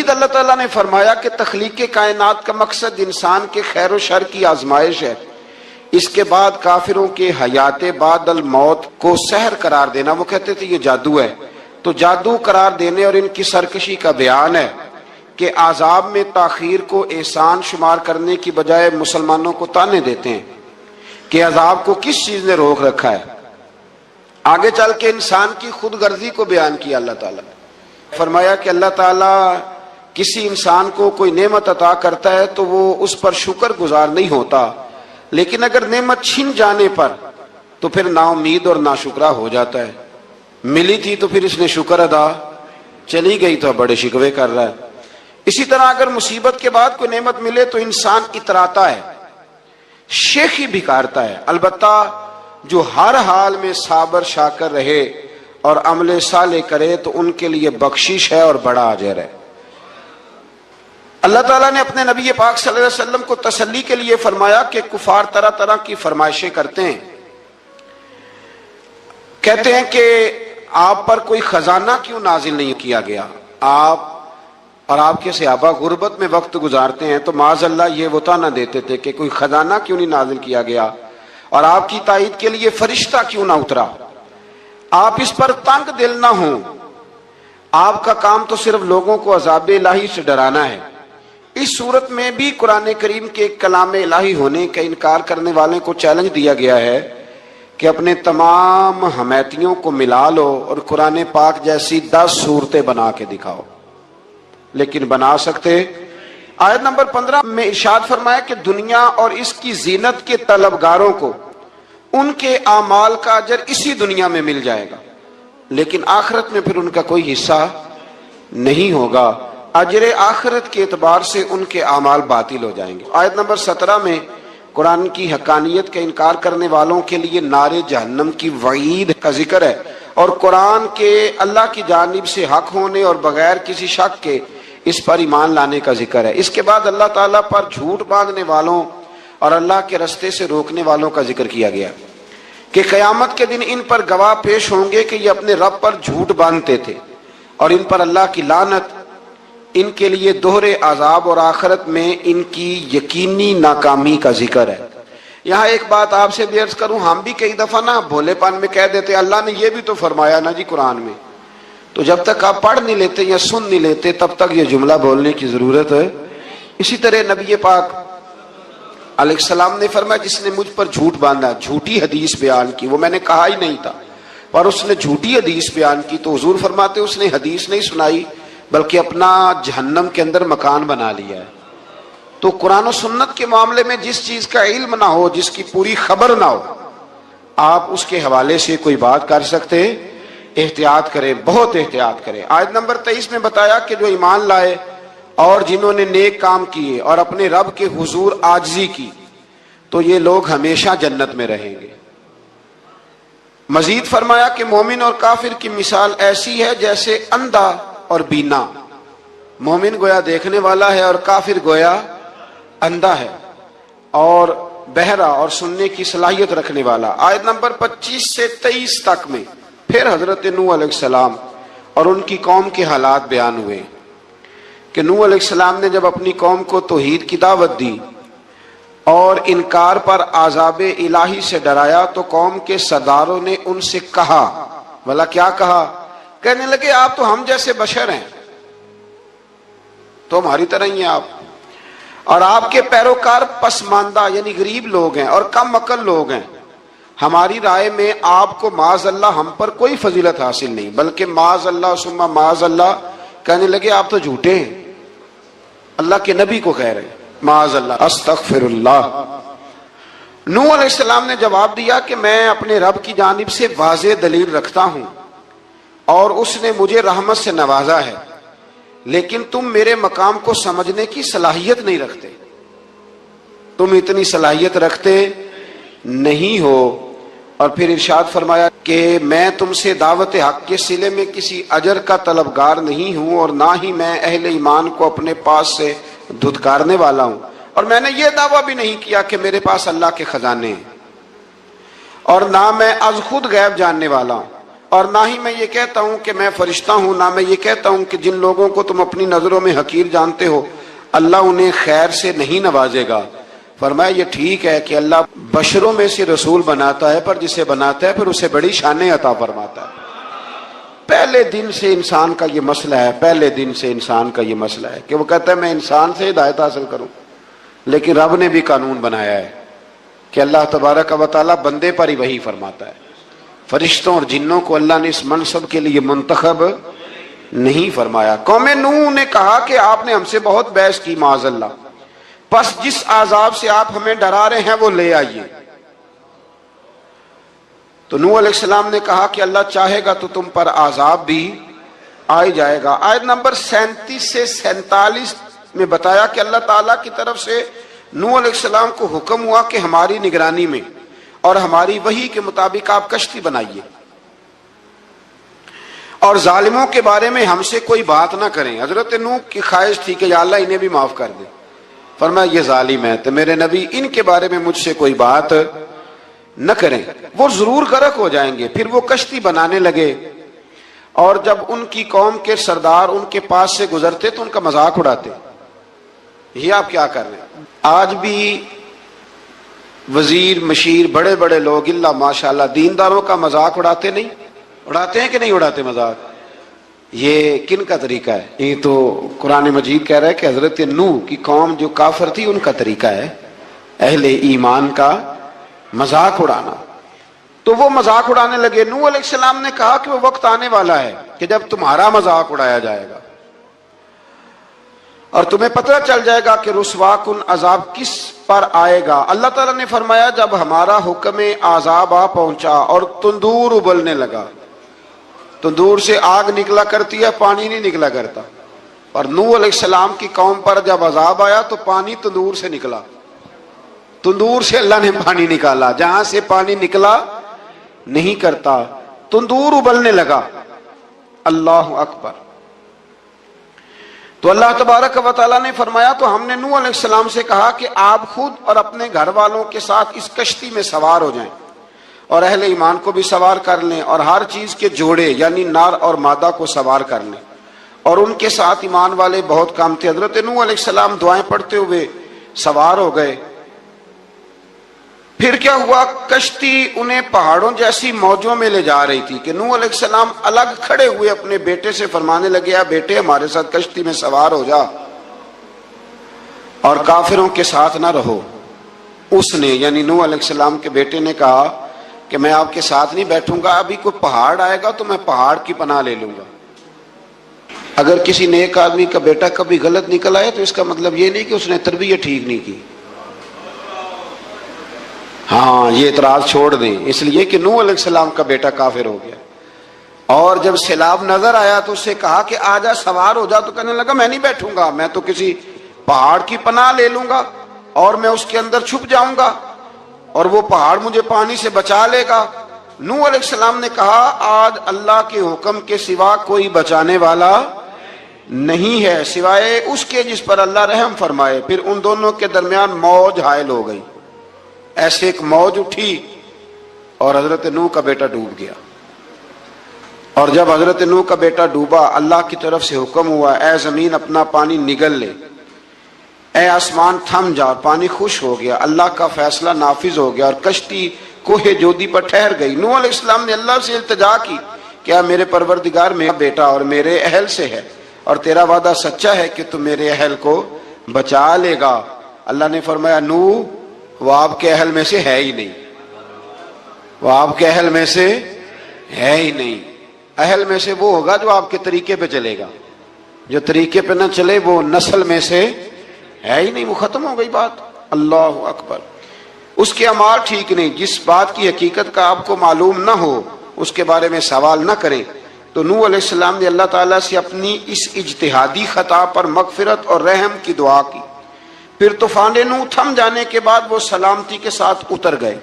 مزید اللہ تعالیٰ نے فرمایا کہ تخلیق کائنات کا مقصد انسان کے خیر و شر کی آزمائش ہے، اس کے بعد کافروں کے حیات بعد الموت کو سحر قرار دینا، وہ کہتے تھے یہ جادو ہے، تو جادو قرار دینے اور ان کی سرکشی کا بیان ہے کہ عذاب میں تاخیر کو احسان شمار کرنے کی بجائے مسلمانوں کو تانے دیتے ہیں کہ عذاب کو کس چیز نے روک رکھا ہے۔ آگے چل کے انسان کی خود غرضی کو بیان کیا اللہ تعالیٰ نے، فرمایا کہ اللہ تعالیٰ کسی انسان کو کوئی نعمت عطا کرتا ہے تو وہ اس پر شکر گزار نہیں ہوتا، لیکن اگر نعمت چھن جانے پر تو پھر نا امید اور ناشکرا ہو جاتا ہے۔ ملی تھی تو پھر اس نے شکر ادا، چلی گئی تو بڑے شکوے کر رہا ہے۔ اسی طرح اگر مصیبت کے بعد کوئی نعمت ملے تو انسان اتراتا ہے، شیخی بھکارتا ہے، البتہ جو ہر حال میں صابر شاکر رہے اور عمل صالح کرے تو ان کے لیے بخشش ہے اور بڑا اجر ہے۔ اللہ تعالیٰ نے اپنے نبی پاک صلی اللہ علیہ وسلم کو تسلی کے لیے فرمایا کہ کفار طرح طرح کی فرمائشیں کرتے ہیں، کہتے ہیں کہ آپ پر کوئی خزانہ کیوں نازل نہیں کیا گیا، آپ اور آپ کے صحابہ غربت میں وقت گزارتے ہیں، تو معاذ اللہ یہ وہ طعنہ دیتے تھے کہ کوئی خزانہ کیوں نہیں نازل کیا گیا، اور آپ کی تائید کے لیے فرشتہ کیوں نہ اترا۔ آپ اس پر تنگ دل نہ ہوں، آپ کا کام تو صرف لوگوں کو عذاب الہی سے ڈرانا ہے۔ اس صورت میں بھی قرآن کریم کے کلام الہی ہونے کا انکار کرنے والوں کو چیلنج دیا گیا ہے کہ اپنے تمام حمیتیوں کو ملا لو اور قرآن پاک جیسی 10 صورتیں بنا کے دکھاؤ، لیکن بنا سکتے؟ آیت نمبر 15 میں ارشاد فرمایا کہ دنیا اور اس کی زینت کے طلبگاروں کو ان کے اعمال کا اجر اسی دنیا میں مل جائے گا، لیکن آخرت میں پھر ان کا کوئی حصہ نہیں ہوگا، اجر آخرت کے اعتبار سے ان کے اعمال باطل ہو جائیں گے۔ آیت نمبر 17 میں قرآن کی حقانیت کا انکار کرنے والوں کے لیے نار جہنم کی وعید کا ذکر ہے، اور قرآن کے اللہ کی جانب سے حق ہونے اور بغیر کسی شک کے اس پر ایمان لانے کا ذکر ہے۔ اس کے بعد اللہ تعالیٰ پر جھوٹ باندھنے والوں اور اللہ کے رستے سے روکنے والوں کا ذکر کیا گیا کہ قیامت کے دن ان پر گواہ پیش ہوں گے کہ یہ اپنے رب پر جھوٹ باندھتے تھے، اور ان پر اللہ کی لعنت، ان کے لیے دوہرے عذاب اور آخرت میں ان کی یقینی ناکامی کا ذکر ہے۔ یہاں ایک بات آپ سے بھی عرض کروں، ہم بھی کئی دفعہ نا بھولے پن میں کہہ دیتے اللہ نے یہ بھی تو فرمایا نا جی قرآن میں، تو جب تک آپ پڑھ نہیں لیتے یا سن نہیں لیتے تب تک یہ جملہ بولنے کی ضرورت ہے۔ اسی طرح نبی پاک علیہ السلام نے فرمایا جس نے مجھ پر جھوٹ باندھا، جھوٹی حدیث بیان کی، وہ میں نے کہا ہی نہیں تھا پر اس نے جھوٹی حدیث بیان کی، تو حضور فرماتے اس نے حدیث نہیں سنائی بلکہ اپنا جہنم کے اندر مکان بنا لیا ہے۔ تو قرآن و سنت کے معاملے میں جس چیز کا علم نہ ہو، جس کی پوری خبر نہ ہو، آپ اس کے حوالے سے کوئی بات کر سکتے؟ احتیاط کریں، بہت احتیاط کریں۔ آیت نمبر 23 میں بتایا کہ جو ایمان لائے اور جنہوں نے نیک کام کیے اور اپنے رب کے حضور عاجزی کی تو یہ لوگ ہمیشہ جنت میں رہیں گے۔ مزید فرمایا کہ مومن اور کافر کی مثال ایسی ہے جیسے اندھا اور بینا، مومن گویا دیکھنے والا ہے اور کافر گویا اندھا ہے اور بہرا اور سننے کی صلاحیت رکھنے والا۔ آیت نمبر 25 سے 23 تک میں پھر حضرت نوح علیہ السلام اور ان کی قوم کے حالات بیان ہوئے کہ نوح علیہ السلام نے جب اپنی قوم کو توحید کی دعوت دی اور انکار پر عذاب الہی سے ڈرایا تو قوم کے سرداروں نے ان سے کہا، بھلا کیا کہا؟ کہنے لگے آپ تو ہم جیسے بشر ہیں، تو ہماری طرح ہی ہیں آپ، اور آپ کے پیروکار پسماندہ یعنی غریب لوگ ہیں اور کم عقل لوگ ہیں، ہماری رائے میں آپ کو معاذ اللہ ہم پر کوئی فضیلت حاصل نہیں، بلکہ معاذ اللہ ثم معاذ اللہ۔ کہنے لگے آپ تو جھوٹے ہیں، اللہ کے نبی کو کہہ رہے معاذ اللہ، استغفر اللہ۔ نوح علیہ السلام نے جواب دیا کہ میں اپنے رب کی جانب سے واضح دلیل رکھتا ہوں اور اس نے مجھے رحمت سے نوازا ہے، لیکن تم میرے مقام کو سمجھنے کی صلاحیت نہیں رکھتے، تم اتنی صلاحیت رکھتے نہیں ہو۔ اور پھر ارشاد فرمایا کہ میں تم سے دعوت حق کے صلے میں کسی اجر کا طلبگار نہیں ہوں اور نہ ہی میں اہل ایمان کو اپنے پاس سے دھتکارنے والا ہوں، اور میں نے یہ دعویٰ بھی نہیں کیا کہ میرے پاس اللہ کے خزانے ہیں، اور نہ میں از خود غیب جاننے والا ہوں، اور نہ ہی میں یہ کہتا ہوں کہ میں فرشتہ ہوں، نہ میں یہ کہتا ہوں کہ جن لوگوں کو تم اپنی نظروں میں حقیر جانتے ہو اللہ انہیں خیر سے نہیں نوازے گا۔ فرمایا یہ ٹھیک ہے کہ اللہ بشروں میں سے رسول بناتا ہے، پر جسے بناتا ہے پھر اسے بڑی شانیں عطا فرماتا ہے۔ پہلے دن سے انسان کا یہ مسئلہ ہے، پہلے دن سے انسان کا یہ مسئلہ ہے کہ وہ کہتا ہے میں انسان سے ہدایت حاصل کروں، لیکن رب نے بھی قانون بنایا ہے کہ اللہ تبارک و تعالیٰ بندے پر ہی وحی فرماتا ہے۔ فرشتوں اور جنوں کو اللہ نے اس منصب کے لیے منتخب نہیں فرمایا۔ قوم نوح نے کہا کہ آپ نے ہم سے بہت بحث کی معاذ اللہ، پس جس عذاب سے آپ ہمیں ڈرا رہے ہیں وہ لے آئیے۔ تو نوح علیہ السلام نے کہا کہ اللہ چاہے گا تو تم پر عذاب بھی آ جائے گا۔ آیت نمبر 37 سے 47 میں بتایا کہ اللہ تعالیٰ کی طرف سے نوح علیہ السلام کو حکم ہوا کہ ہماری نگرانی میں اور ہماری وحی کے مطابق آپ کشتی بنائیے، اور ظالموں کے بارے میں ہم سے کوئی بات نہ کریں۔ حضرت نوح کی خواہش تھی کہ یا اللہ انہیں بھی معاف کر دے۔ فرمایا یہ ظالم ہے تو میرے نبی ان کے بارے میں مجھ سے کوئی بات نہ کریں، وہ ضرور غرق ہو جائیں گے۔ پھر وہ کشتی بنانے لگے، اور جب ان کی قوم کے سردار ان کے پاس سے گزرتے تو ان کا مذاق اڑاتے۔ یہ آپ کیا کر رہے ہیں؟ آج بھی وزیر مشیر بڑے بڑے لوگ اللہ ماشاءاللہ دینداروں کا مذاق اڑاتے نہیں؟ اڑاتے ہیں کہ نہیں اڑاتے مذاق؟ یہ کن کا طریقہ ہے؟ یہ تو قرآن مجید کہہ رہا ہے کہ حضرت نوح کی قوم جو کافر تھی ان کا طریقہ ہے اہل ایمان کا مذاق اڑانا۔ تو وہ مذاق اڑانے لگے۔ نوح علیہ السلام نے کہا کہ وہ وقت آنے والا ہے کہ جب تمہارا مذاق اڑایا جائے گا اور تمہیں پتہ چل جائے گا کہ رسوا کن عذاب کس پر آئے گا۔ اللہ تعالیٰ نے فرمایا جب ہمارا حکم عذاب آ پہنچا اور تندور ابلنے لگا، تندور سے آگ نکلا کرتی ہے، پانی نہیں نکلا کرتا، اور نوح علیہ السلام کی قوم پر جب عذاب آیا تو پانی تندور سے نکلا، تندور سے اللہ نے پانی نکالا، جہاں سے پانی نکلا نہیں کرتا، تندور ابلنے لگا۔ اللہ اکبر۔ تو اللہ تبارک و تعالیٰ نے فرمایا تو ہم نے نوح علیہ السلام سے کہا کہ آپ خود اور اپنے گھر والوں کے ساتھ اس کشتی میں سوار ہو جائیں اور اہل ایمان کو بھی سوار کر لیں، اور ہر چیز کے جوڑے یعنی نر اور مادہ کو سوار کر لیں، اور ان کے ساتھ ایمان والے بہت کام تھے۔ حضرت نوح علیہ السلام دعائیں پڑھتے ہوئے سوار ہو گئے۔ پھر کیا ہوا؟ کشتی انہیں پہاڑوں جیسی موجوں میں لے جا رہی تھی کہ نوح علیہ السلام الگ کھڑے ہوئے اپنے بیٹے سے فرمانے لگے اے بیٹے ہمارے ساتھ کشتی میں سوار ہو جا اور کافروں کے ساتھ نہ رہو۔ اس نے یعنی نوح علیہ السلام کے بیٹے نے کہا کہ میں آپ کے ساتھ نہیں بیٹھوں گا، ابھی کوئی پہاڑ آئے گا تو میں پہاڑ کی پناہ لے لوں گا۔ اگر کسی نیک آدمی کا بیٹا کبھی غلط نکل آئے تو اس کا مطلب یہ نہیں کہ اس نے تربیت ٹھیک نہیں کی، ہاں یہ اعتراض چھوڑ دیں، اس لیے کہ نوح علیہ السلام کا بیٹا کافر ہو گیا، اور جب سیلاب نظر آیا تو اس سے کہا کہ آجا سوار ہو جا، تو کہنے لگا میں نہیں بیٹھوں گا، میں تو کسی پہاڑ کی پناہ لے لوں گا اور میں اس کے اندر چھپ جاؤں گا اور وہ پہاڑ مجھے پانی سے بچا لے گا۔ نوح علیہ السلام نے کہا آج اللہ کے حکم کے سوا کوئی بچانے والا نہیں ہے سوائے اس کے جس پر اللہ رحم فرمائے۔ پھر ان دونوں کے درمیان موج حائل ہو گئی، ایسے ایک موج اٹھی اور حضرت نوح کا بیٹا ڈوب گیا۔ اور جب حضرت نوح کا بیٹا ڈوبا اللہ کی طرف سے حکم ہوا اے زمین اپنا پانی نگل لے، اے آسمان تھم جا، پانی خوش ہو گیا، اللہ کا فیصلہ نافذ ہو گیا اور کشتی کوہ جودی پر ٹھہر گئی۔ نوح علیہ السلام نے اللہ سے التجا کی کہ میرے پروردگار میرا بیٹا اور میرے اہل سے ہے اور تیرا وعدہ سچا ہے کہ تم میرے اہل کو بچا لے گا۔ اللہ نے فرمایا نوح وہ آپ کے اہل میں سے ہے ہی نہیں، وہ آپ کے اہل میں سے ہے ہی نہیں۔ اہل میں سے وہ ہوگا جو آپ کے طریقے پہ چلے گا، جو طریقے پہ نہ چلے وہ نسل میں سے ہے ہی نہیں، وہ ختم ہو گئی بات۔ اللہ اکبر۔ اس کے اعمال ٹھیک نہیں، جس بات کی حقیقت کا آپ کو معلوم نہ ہو اس کے بارے میں سوال نہ کریں۔ تو نوح علیہ السلام نے اللہ تعالیٰ سے اپنی اس اجتہادی خطا پر مغفرت اور رحم کی دعا کی۔ پھر طوفان نوح تھم جانے کے بعد وہ سلامتی کے ساتھ اتر گئے۔